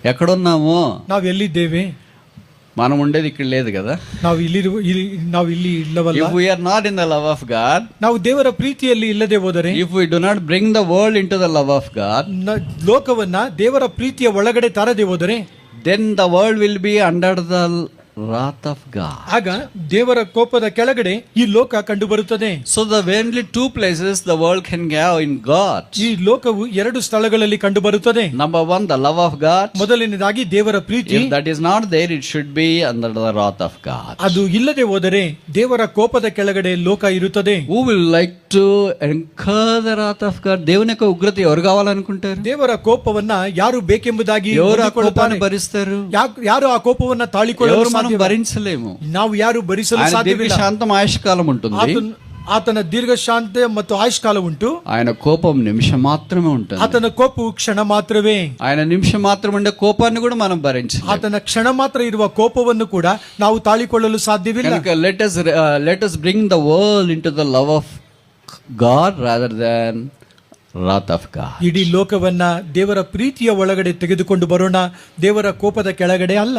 ఎక్కడున్నాము? ನಾವು ಎಲ್ಲಿದ್ದೇವೆ? మనం ఉండేది ఇక్కడ లేదు కదా. ನಾವು ಇಲ್ಲಿ ಇಲ್ಲವಲ್ಲ. If we are not in the love of God, ನಾವು ದೇವರ ಪ್ರೀತಿಯಲ್ಲಿ ಇಲ್ಲದೆ ಹೋದರೆ, if we do not bring the world into the love of God, ಲೋಕವನ್ನ ದೇವರ ಪ್ರೀತಿಯ ಒಳಗಡೆ ತರದೆ ಹೋದರೆ, then the world will be under the wrath of God. ಆಗ ದೇವರ ಕೋಪದ ಕೆಳಗಡೆ ಈ ಲೋಕ ಕಂಡು ಬರುತ್ತದೆ. So the only two places the world can go in God. ಈ ಲೋಕವು ಎರಡು ಸ್ಥಳಗಳಲ್ಲಿ ಕಂಡು ಬರುತ್ತದೆ. Number one, the love of God. ಮೊದಲನೇದಾಗಿ ದೇವರ ಪ್ರೀತಿ. If that is not there, it should be under the wrath of God. ಅದು ಇಲ್ಲದೆ ಹೋದರೆ ದೇವರ ಕೋಪದ ಕೆಳಗಡೆ ಲೋಕ ಇರುತ್ತದೆ. Who will like to incur the wrath of God? దేవుని యొక్క ఉగ్రత ఎవరు కావాలనుకుంటారు? ದೇವರ ಕೋಪವನ್ನ ಯಾರು ಬೇಕೆಂಬುದಾಗಿ ఎవరు ఆ కోపాన్ని భరిస్తారు? ಯಾರು ಆ ಕೋಪವನ್ನ ತಾಳಿಕೊಳ್ಳಲು మనం భరించలేము. ನಾವು ಯಾರು ಭರಿಸಲು ಸಾಧ್ಯವಿಲ್ಲ. శాంతం ఆయుష్కాలం ఉంటుంది. ಆತನ ದೀರ್ಘ ಶಾಂತಿ ಮತ್ತು ಆಯುಷ್ಕಾಲ ಉಂಟು. ఆయన కోపం నిమిషం మాత్రమే ఉంటుంది. ಆತನ ಕೋಪವು ಕ್ಷಣ ಮಾತ್ರವೇ. ఆయన నిమిషం మాత్రం ఉండే కోపాన్ని కూడా మనం భరించలేము. ಆತನ ಕ್ಷಣ ಮಾತ್ರ ಇರುವ ಕೋಪವನ್ನು ಕೂಡ ನಾವು ತಾಳಿಕೊಳ್ಳಲು ಸಾಧ್ಯವಿಲ್ಲ. let us bring the world into the love of God rather than wrath of God. ಇಡೀ ಲೋಕವನ್ನ ದೇವರ ಪ್ರೀತಿಯ ಒಳಗಡೆ ತೆಗೆದುಕೊಂಡು ಬರೋಣ, ದೇವರ ಕೋಪದ ಕೆಳಗಡೆ ಅಲ್ಲ.